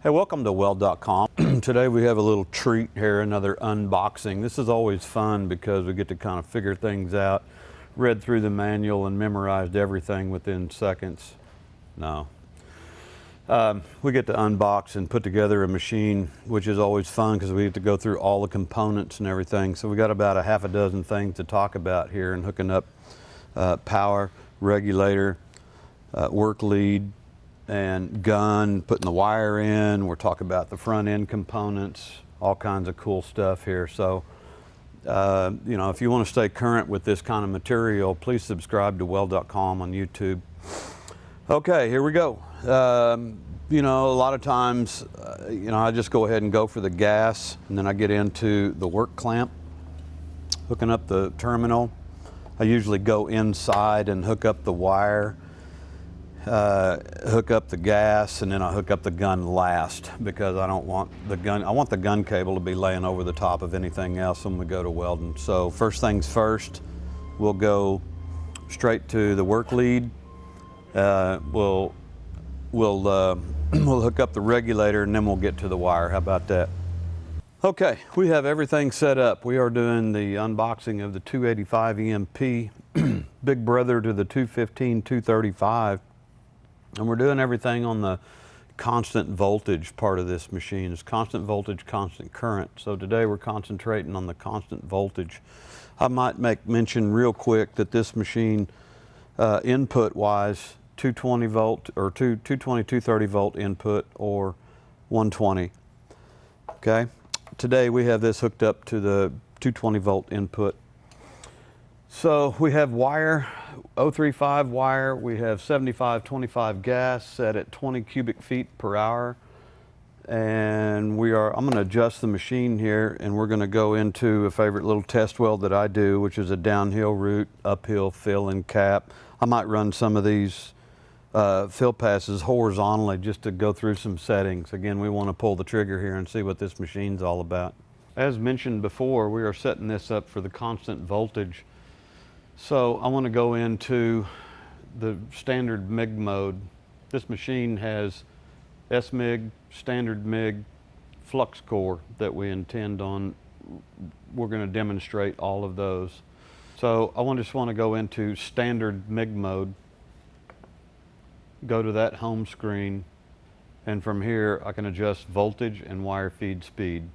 Hey, welcome to Weld.com. Today we have a little treat here, another unboxing. This is always fun because we get to kind of figure things out, read through the manual and memorized everything within seconds. No. We get to unbox and put together a machine, which is always fun because we have to go through all the components and everything. So we got about a half a dozen things to talk about here, and hooking up power, regulator, work lead, and gun, putting the wire in. We're talking about the front end components, all kinds of cool stuff here. So, you know, if you want to stay current with this kind of material, please subscribe to Weld.com on YouTube. Okay, here we go. You know, a lot of times, you know, I just go ahead and go for the gas, and then I get into the work clamp, hooking up the terminal. I usually go inside and hook up the wire, hook up the gas, and then I hook up the gun last because I don't want the gun, I want the gun cable to be laying over the top of anything else when we go to welding. So first things first, we'll go straight to the work lead. We'll hook up the regulator, and then we'll get to the wire. How about that? Okay, we have everything set up. We are doing the unboxing of the 285 EMP, big brother to the 215, 235. And we're doing everything on the constant voltage part of this machine. It's constant voltage, constant current. So today we're concentrating on the constant voltage. I might make mention real quick that this machine, input wise, 220 volt or 220, 230 volt input or 120. Okay. Today we have this hooked up to the 220 volt input. So we have wire, 035 wire, we have 75-25 gas set at 20 cubic feet per hour. And I'm gonna adjust the machine here, and we're gonna go into a favorite little test weld that I do, which is a downhill route, uphill fill and cap. I might run some of these fill passes horizontally just to go through some settings. Again, we wanna pull the trigger here and see what this machine's all about. As mentioned before, we are setting this up for the constant voltage. So I want to go into the standard MIG mode. This machine has SMIG, standard MIG, flux core that we intend on. We're going to demonstrate all of those. So I just want to go into standard MIG mode, go to that home screen, and from here I can adjust voltage and wire feed speed.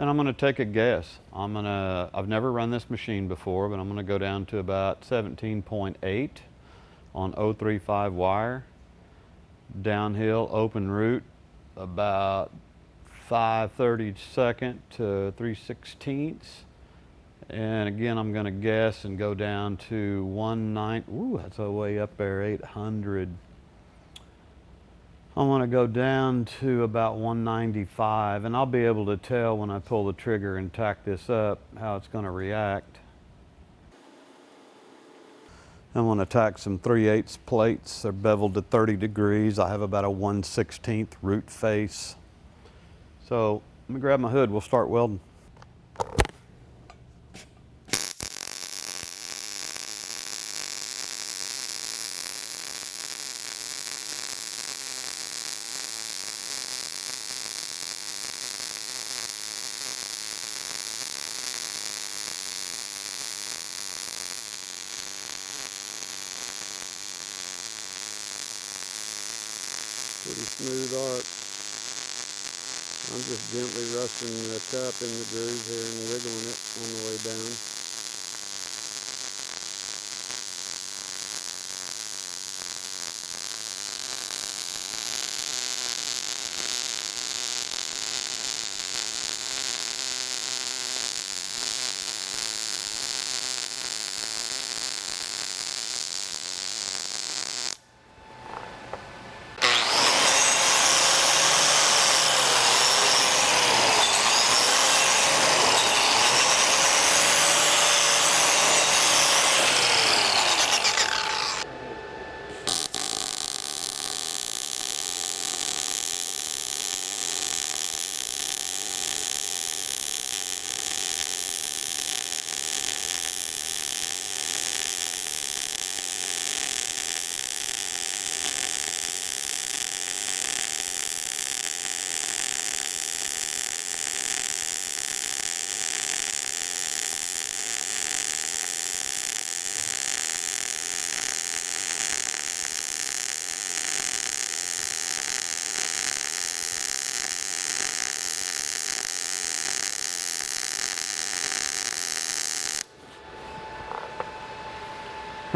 And I'm going to take a guess. I've never run this machine before, but I'm going to go down to about 17.8 on 035 wire. Downhill open route about 5/32 to 3/16. And again, I'm going to guess and go down to 190. Ooh, that's a way up there, 800. I want to go down to about 195, and I'll be able to tell when I pull the trigger and tack this up how it's going to react. I want to tack some 3/8 plates. They're beveled to 30 degrees. I have about a 1/16 root face. So let me grab my hood. We'll start welding. Pretty smooth arc. I'm just gently rusting the cup in the groove here and wiggling it on the way down.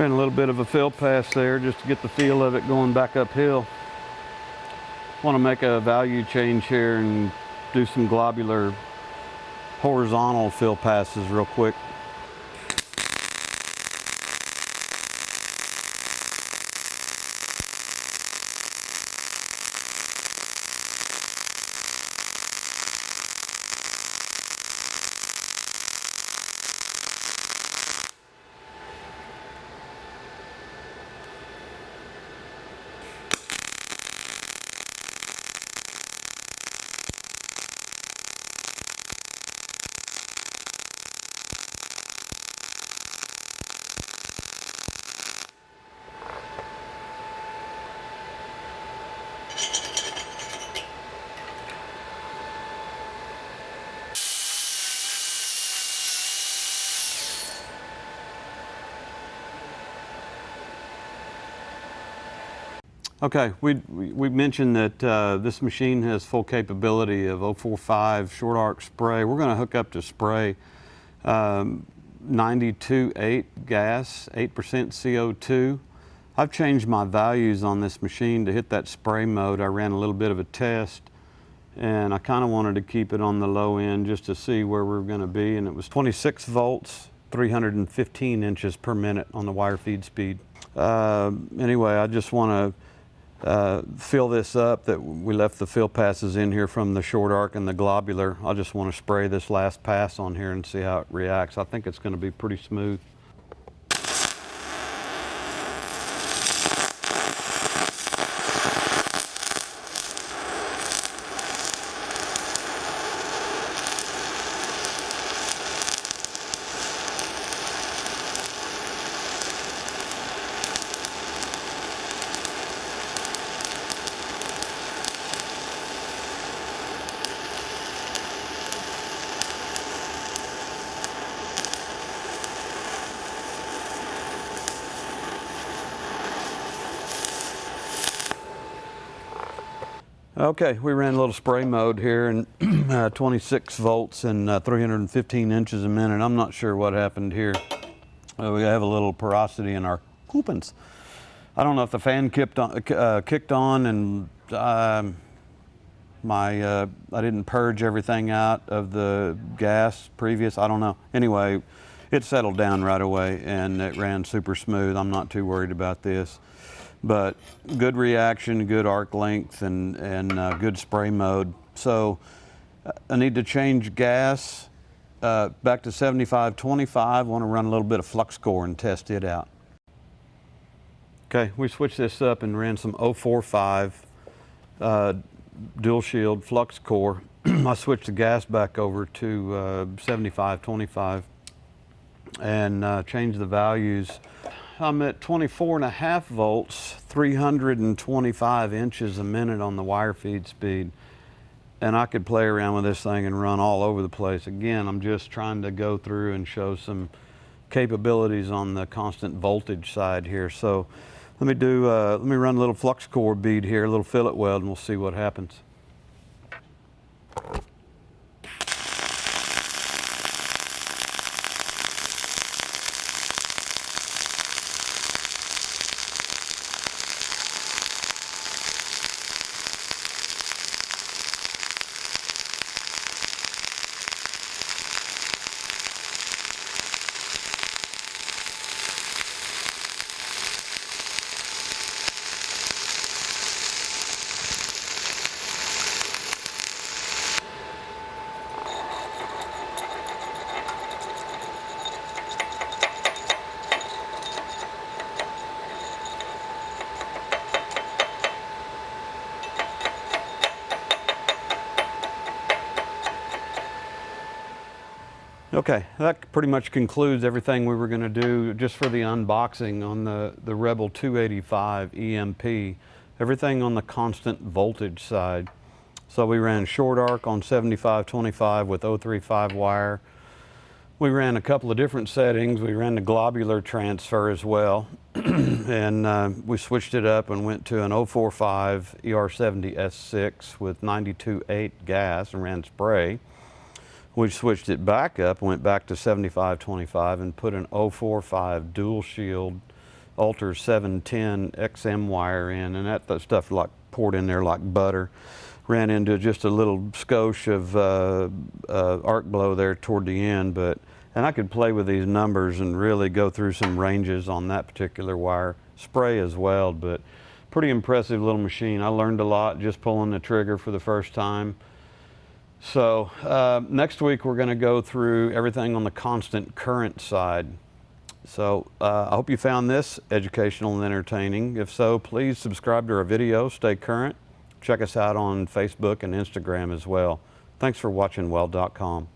Ran a little bit of a fill pass there just to get the feel of it going back uphill. Want to make a value change here and do some globular horizontal fill passes real quick. Okay, we mentioned that this machine has full capability of 045 short arc spray. We're going to hook up to spray 92.8 gas, 8% CO2. I've changed my values on this machine to hit that spray mode. I ran a little bit of a test and I kind of wanted to keep it on the low end just to see where we're going to be, and it was 26 volts, 315 inches per minute on the wire feed speed. Anyway, I just want to fill this up, that we left the fill passes in here from the short arc and the globular. I just want to spray this last pass on here and see how it reacts. I think it's going to be pretty smooth. Okay, we ran a little spray mode here, and 26 volts and 315 inches a minute. I'm not sure what happened here. We have a little porosity in our coupons. I don't know if the fan kicked on and I didn't purge everything out of the gas previous. I don't know. Anyway, it settled down right away and it ran super smooth. I'm not too worried about this. But good reaction, good arc length, and good spray mode. So I need to change gas back to 75-25. Want to run a little bit of flux core and test it out. Okay, we switched this up and ran some 045 dual shield flux core. I switched the gas back over to 75-25 and changed the values. I'm at 24.5 volts, 325 inches a minute on the wire feed speed. And I could play around with this thing and run all over the place. Again, I'm just trying to go through and show some capabilities on the constant voltage side here. So let me run a little flux core bead here, a little fillet weld, and we'll see what happens. Okay, that pretty much concludes everything we were going to do just for the unboxing on the Rebel 285 EMP. Everything on the constant voltage side. So we ran short arc on 75-25 with 035 wire. We ran a couple of different settings. We ran the globular transfer as well. And we switched it up and went to an 045 ER70 S6 with 92.8 gas and ran spray. We switched it back up, went back to 75-25 and put an 045 dual shield Alter 710 XM wire in, and that stuff like poured in there like butter. Ran into just a little skosh of arc blow there toward the end, and I could play with these numbers and really go through some ranges on that particular wire. Spray as well, but pretty impressive little machine. I learned a lot just pulling the trigger for the first time. So next week we're going to go through everything on the constant current side. So I hope you found this educational and entertaining. If so, please subscribe to our video, stay current. Check us out on Facebook and Instagram as well. Thanks for watching Weld.com.